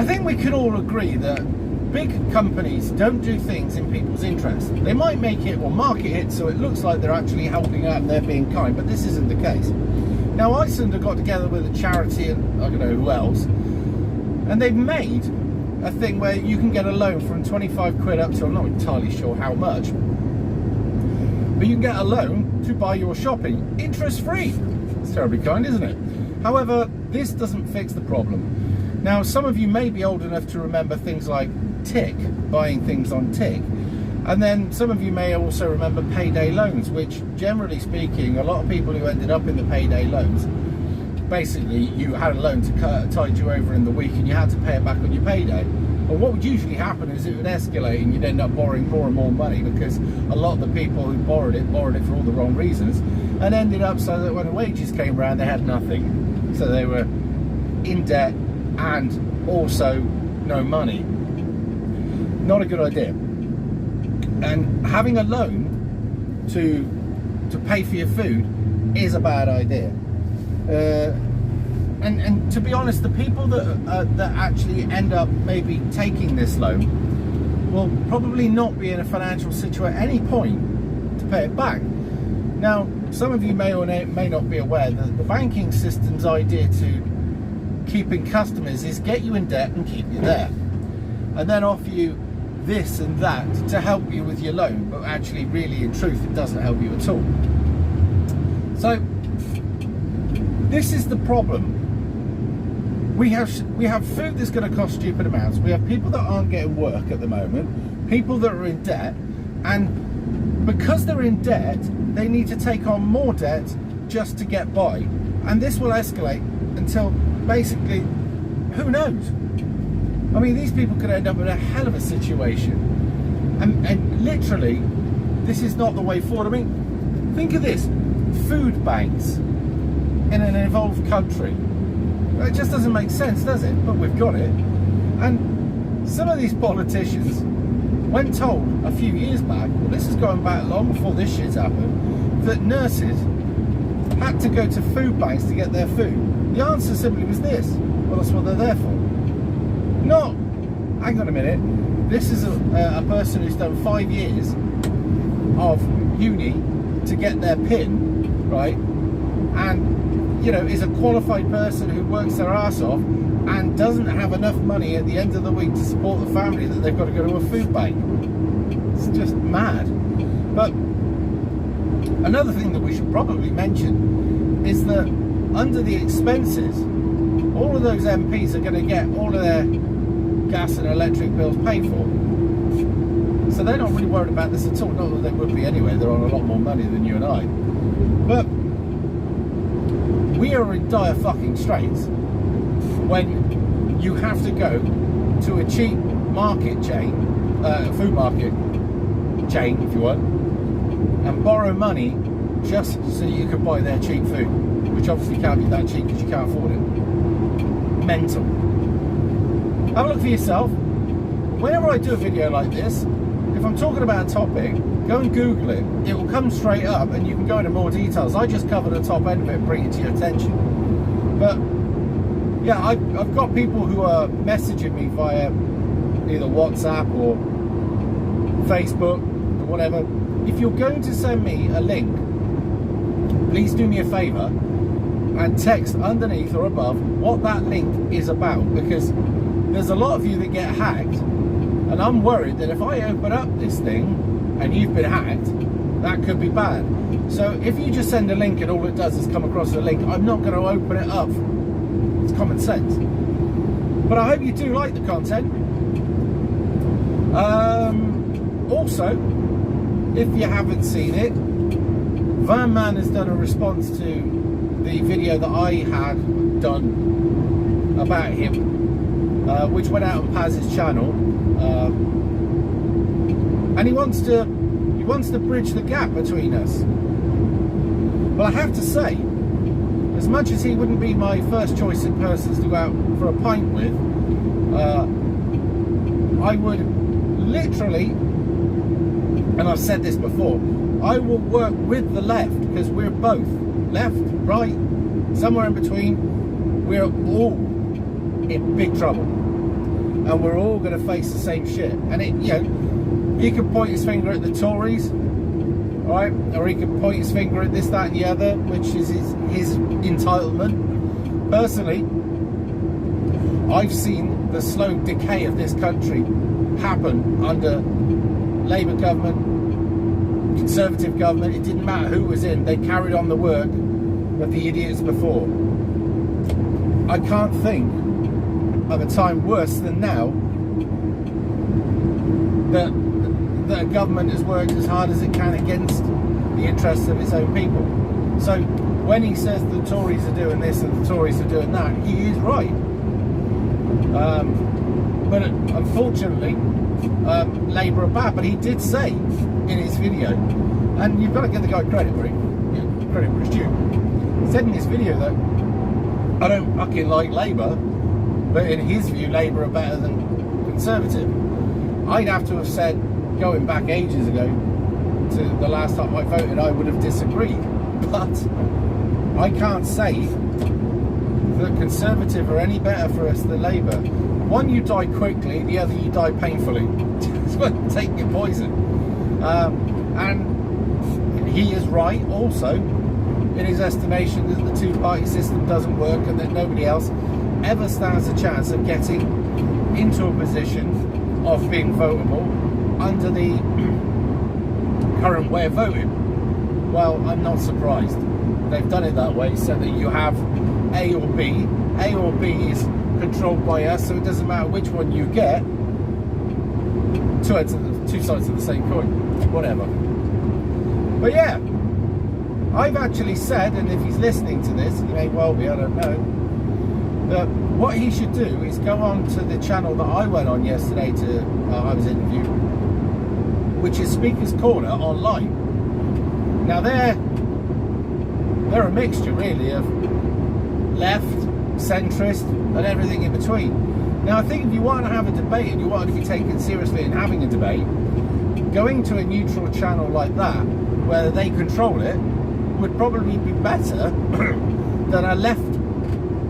I think we can all agree that big companies don't do things in people's interest. They might make it or market it so it looks like they're actually helping out and they're being kind, but this isn't the case. Now, Iceland have got together with a charity and I don't know who else, and they've made a thing where you can get a loan from 25 quid up to, I'm not entirely sure how much, but you can get a loan to buy your shopping interest-free. It's terribly kind, isn't it? However, this doesn't fix the problem. Now, some of you may be old enough to remember things like Tick, buying things on Tick. And then some of you may also remember payday loans, which generally speaking, a lot of people who ended up in the payday loans, basically you had a loan to tide you over in the week and you had to pay it back on your payday. But what would usually happen is it would escalate and you'd end up borrowing more and more money, because a lot of the people who borrowed it for all the wrong reasons, and ended up so that when the wages came around they had nothing. So they were in debt and also no money. Not a good idea. And having a loan to pay for your food is a bad idea. And to be honest, the people that actually end up maybe taking this loan will probably not be in a financial situation at any point to pay it back. Now, some of you may or may not be aware that the banking system's idea to keeping customers is get you in debt and keep you there, and then offer you this and that to help you with your loan, but actually really in truth it doesn't help you at all. So this is the problem. We have food that's going to cost stupid amounts. We have people that aren't getting work at the moment, people that are in debt, and because they're in debt they need to take on more debt just to get by, and this will escalate until basically, who knows? I mean, these people could end up in a hell of a situation, and literally this is not the way forward. I mean, think of this: food banks in an evolved country. It just doesn't make sense, does it? But we've got it. And some of these politicians, when told a few years back, well, this is going back long before this shit's happened, that nurses had to go to food banks to get their food, the answer simply was this: well, that's what they're there for. No, hang on a minute. This is a person who's done 5 years of uni to get their PIN, right? And, you know, is a qualified person who works their ass off and doesn't have enough money at the end of the week to support the family that they've got to go to a food bank. It's just mad. But another thing that we should probably mention is that under the expenses, all of those MPs are going to get all of their gas and electric bills paid for. So they're not really worried about this at all. Not that they would be anyway, they're on a lot more money than you and I. But we are in dire fucking straits when you have to go to a cheap market chain, food market chain if you want, and borrow money just so you can buy their cheap food, which obviously can't be that cheap because you can't afford it. Mental. Have a look for yourself. Whenever I do a video like this, if I'm talking about a topic, go and Google it. It will come straight up and you can go into more details. I just cover the top end of it and bring it to your attention. But yeah, I've got people who are messaging me via either WhatsApp or Facebook or whatever. If you're going to send me a link, please do me a favour and text underneath or above what that link is about, because there's a lot of you that get hacked, and I'm worried that if I open up this thing and you've been hacked, that could be bad. So if you just send a link and all it does is come across a link, I'm not going to open it up. It's common sense. But I hope you do like the content. Also, if you haven't seen it, Van Man has done a response to the video that I had done about him, which went out on Paz's channel, and he wants to bridge the gap between us. But I have to say, as much as he wouldn't be my first choice in persons to go out for a pint with, I would literally, and I've said this before, I will work with the left, because we're both left, right, somewhere in between. We're all in big trouble. and we're all going to face the same shit. And it, you know, he can point his finger at the Tories, right, or he can point his finger at this, that, and the other, which is his entitlement. Personally, I've seen the slow decay of this country happen under Labour government, Conservative government. It didn't matter who was in, they carried on the work of the idiots before. I can't think of a time worse than now that a government has worked as hard as it can against the interests of its own people. So when he says the Tories are doing this and the Tories are doing that, he is right. But unfortunately, Labour are bad. But he did say in his video, and you've got to give the guy credit where it's due. He said in his video that I don't fucking like Labour, but in his view, Labour are better than Conservative. I'd have to have said, going back ages ago to the last time I voted, I would have disagreed. But I can't say that Conservative are any better for us than Labour. One, you die quickly, the other, you die painfully. It's like taking your poison. And he is right also in his estimation that the two-party system doesn't work and that nobody else ever stands a chance of getting into a position of being votable under the current way of voting. Well, I'm not surprised. They've done it that way so that you have A or B. A or B is controlled by us, so it doesn't matter which one you get. Two sides of the same coin. Whatever. But yeah, I've actually said, and if he's listening to this, he may well be, I don't know, that what he should do is go on to the channel that I went on yesterday to, I was interviewed, which is Speaker's Corner online. Now they're a mixture really of left, centrist and everything in between. Now I think if you want to have a debate and you want to be taken seriously in having a debate, going to a neutral channel like that where they control it would probably be better than a left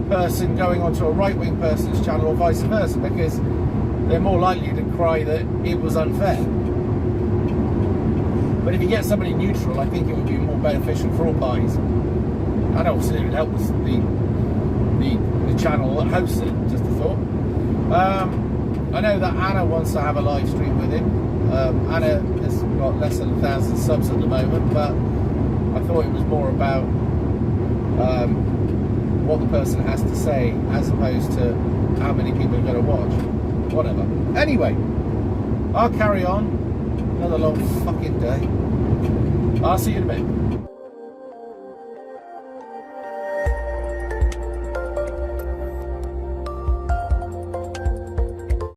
person going onto a right-wing person's channel or vice versa, because they're more likely to cry that it was unfair. But if you get somebody neutral, I think it would be more beneficial for all parties. And obviously it would help the channel that hosts it, just a thought. I know that Anna wants to have a live stream with him. Anna has got less than 1,000 subs at the moment, but I thought it was more about what the person has to say as opposed to how many people are going to watch. Whatever. Anyway, I'll carry on. Another long fucking day. I'll see you in a bit.